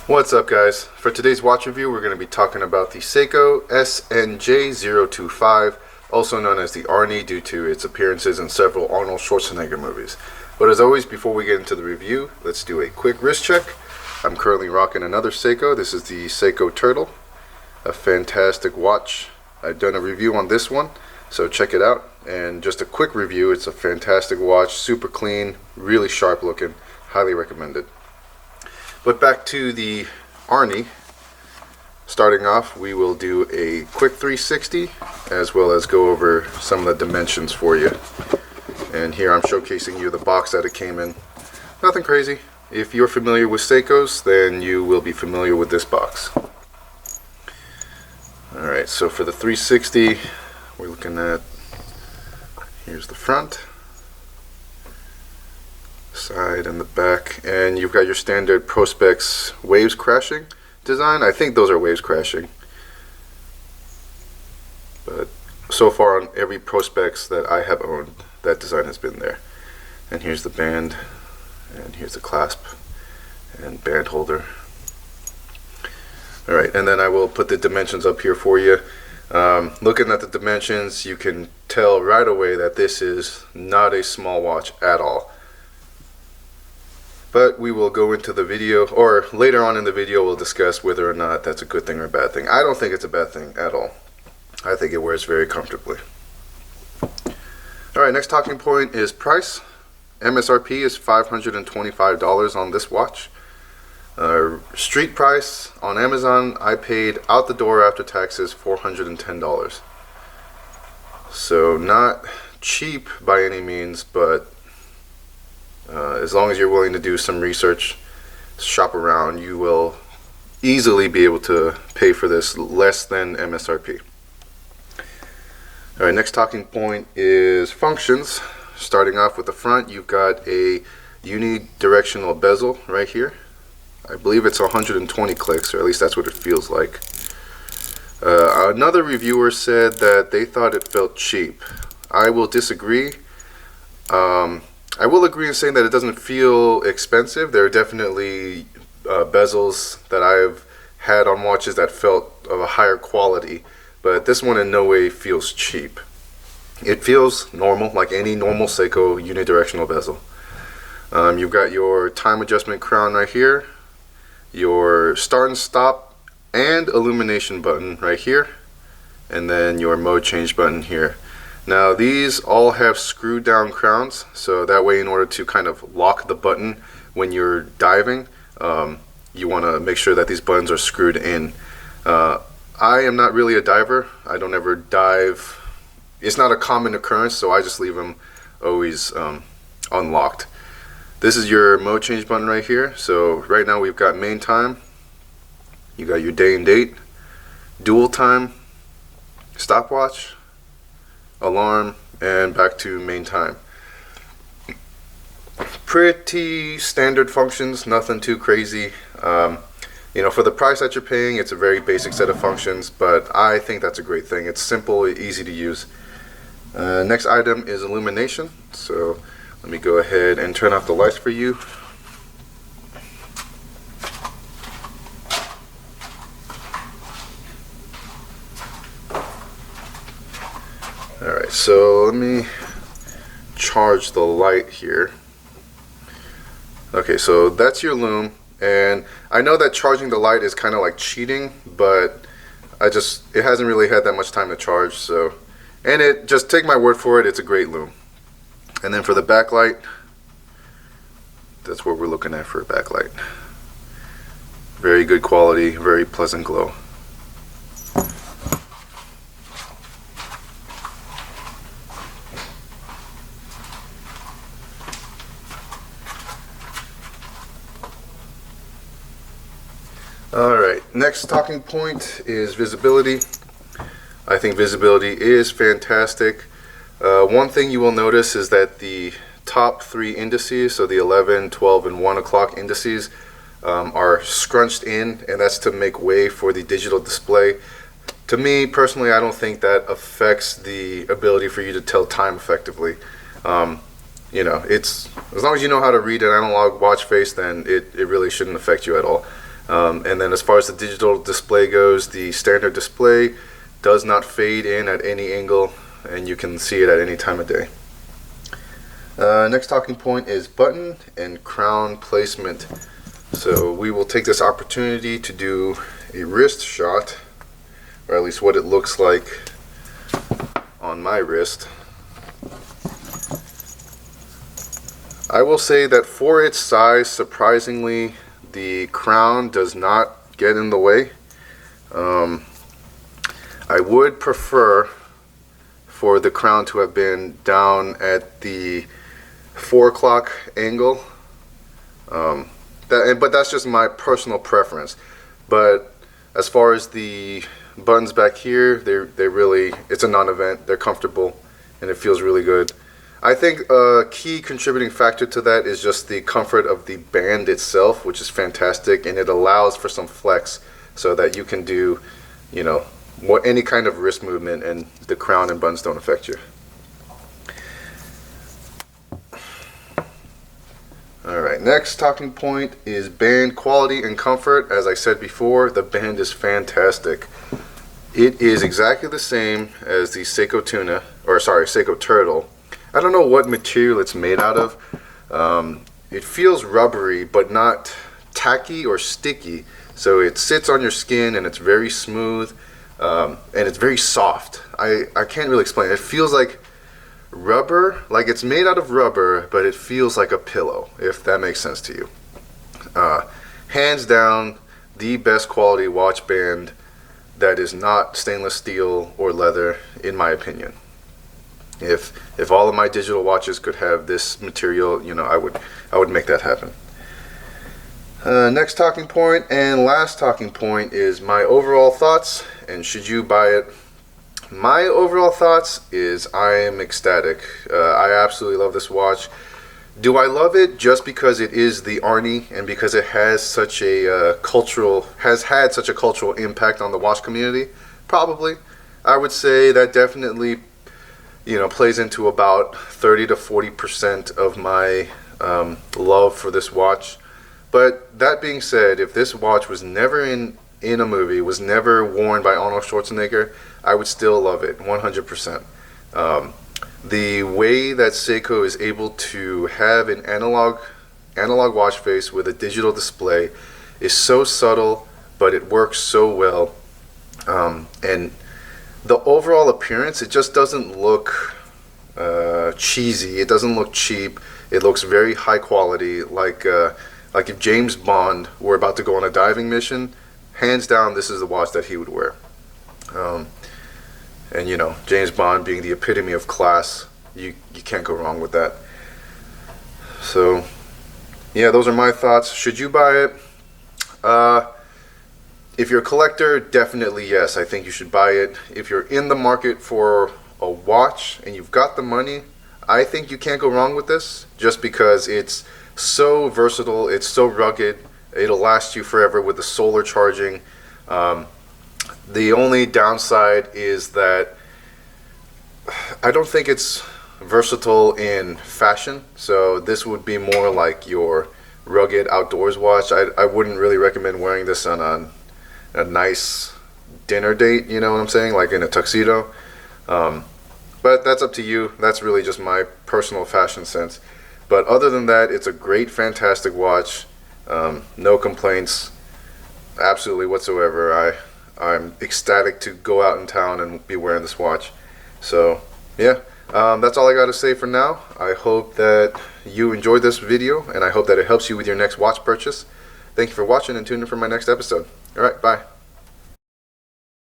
What's up, guys? For today's watch review, we're going to be talking about the Seiko SNJ025, also known as the Arnie due to its appearances in several Arnold Schwarzenegger movies. But as always, before we get into the review, let's do a quick wrist check. I'm currently rocking another Seiko. This is the Seiko Turtle, a fantastic watch. I've done a review on this one, so check it out. And just a quick review, it's a fantastic watch, super clean, really sharp looking, highly recommended. But back to the Arnie. Starting off, we will do a quick 360 as well as go over some of the dimensions for you. And here I'm showcasing you the box that it came in. Nothing crazy. If you're familiar with Seikos, then you will be familiar with this box. Alright, so for the 360, we're looking at, here's the front, side and the back, and you've got your standard Prospex waves crashing design. I think those are waves crashing, but so far on every Prospex that I have owned, that design has been there. And here's the band, and here's the clasp and band holder. Alright, and then I will put the dimensions up here for you. Looking at the dimensions, you can tell right away that this is not a small watch at all. But we will go into the video, or later on in the video we'll discuss whether or not that's a good thing or a bad thing. I don't think it's a bad thing at all. I think it wears very comfortably. Alright, next talking point is price. MSRP is $525 on this watch. Street price on Amazon, I paid out the door after taxes $410. So not cheap by any means, but as long as you're willing to do some research, shop around, you will easily be able to pay for this less than MSRP. Alright, next talking point is functions. Starting off with the front, you've got a unidirectional bezel right here. I believe it's 120 clicks, or at least that's what it feels like. Another reviewer said that they thought it felt cheap. I will disagree. I will agree in saying that it doesn't feel expensive. There are definitely bezels that I've had on watches that felt of a higher quality, but this one in no way feels cheap. It feels normal, like any normal Seiko unidirectional bezel. You've got your time adjustment crown right here, your start and stop and illumination button right here, and then your mode change button here. Now these all have screw down crowns, so that way in order to kind of lock the button when you're diving, you want to make sure that these buttons are screwed in. I am not really a diver. I don't ever dive. It's not a common occurrence, so I just leave them always unlocked. This is your mode change button right here. So right now we've got main time, you got your day and date, dual time, stopwatch, alarm, and back to main time. Pretty standard functions, nothing too crazy. You know, for the price that you're paying, it's a very basic set of functions, but I think that's a great thing. It's simple, easy to use. Next item is illumination. So let me go ahead and turn off the lights for you. Alright, so let me charge the light here. Okay, so that's your lume, and I know that charging the light is kind of like cheating, but it hasn't really had that much time to charge, so, and just take my word for it, it's a great lume. And then for the backlight, that's what we're looking at for a backlight. Very good quality, very pleasant glow. Alright, next talking point is visibility. I think visibility is fantastic. One thing you will notice is that the top three indices, so the 11, 12, and 1 o'clock indices, are scrunched in, and that's to make way for the digital display. To me, personally, I don't think that affects the ability for you to tell time effectively. You know, it's as long as you know how to read an analog watch face, then it really shouldn't affect you at all. And then as far as the digital display goes, the standard display does not fade in at any angle, and you can see it at any time of day. Next talking point is button and crown placement. So we will take this opportunity to do a wrist shot, or at least what it looks like on my wrist. I will say that for its size, surprisingly, the crown does not get in the way. I would prefer for the crown to have been down at the 4 o'clock angle, but that's just my personal preference. But as far as the buttons back here, they really, it's a non-event. They're comfortable and it feels really good. I think a key contributing factor to that is just the comfort of the band itself, which is fantastic, and it allows for some flex so that you can do, you know, any kind of wrist movement and the crown and buttons don't affect you. Alright, next talking point is band quality and comfort. As I said before, the band is fantastic. It is exactly the same as the Seiko Seiko Turtle. I don't know what material it's made out of. It feels rubbery but not tacky or sticky, so it sits on your skin and it's very smooth, and it's very soft. I can't really explain it. It feels like rubber, like it's made out of rubber, but it feels like a pillow, if that makes sense to you. Hands down, the best quality watch band that is not stainless steel or leather, in my opinion. If all of my digital watches could have this material, you know, I would make that happen. Next talking point and last talking point is my overall thoughts and should you buy it. My overall thoughts is I am ecstatic. I absolutely love this watch. Do I love it just because it is the Arnie and because it has such a has had such a cultural impact on the watch community? Probably. I would say that definitely, you know, plays into about 30 to 40% of my love for this watch. But that being said, if this watch was never in a movie, was never worn by Arnold Schwarzenegger, I would still love it 100%. The way that Seiko is able to have an analog watch face with a digital display is so subtle, but it works so well. And the overall appearance, it just doesn't look cheesy. It doesn't look cheap. It looks very high quality, like if James Bond were about to go on a diving mission, hands down, this is the watch that he would wear. And you know, James Bond being the epitome of class, you can't go wrong with that. So yeah, those are my thoughts. Should you buy it? If you're a collector, definitely yes, I think you should buy it. If you're in the market for a watch and you've got the money, I think you can't go wrong with this, just because it's so versatile, it's so rugged, it'll last you forever with the solar charging. The only downside is that I don't think it's versatile in fashion, so this would be more like your rugged outdoors watch. I wouldn't really recommend wearing this on a nice dinner date, you know what I'm saying, like in a tuxedo. But that's up to you. That's really just my personal fashion sense. But other than that, it's a great, fantastic watch. No complaints, absolutely whatsoever. I'm ecstatic to go out in town and be wearing this watch. So yeah, that's all I got to say for now. I hope that you enjoyed this video, and I hope that it helps you with your next watch purchase. Thank you for watching, and tune in for my next episode. All right, bye.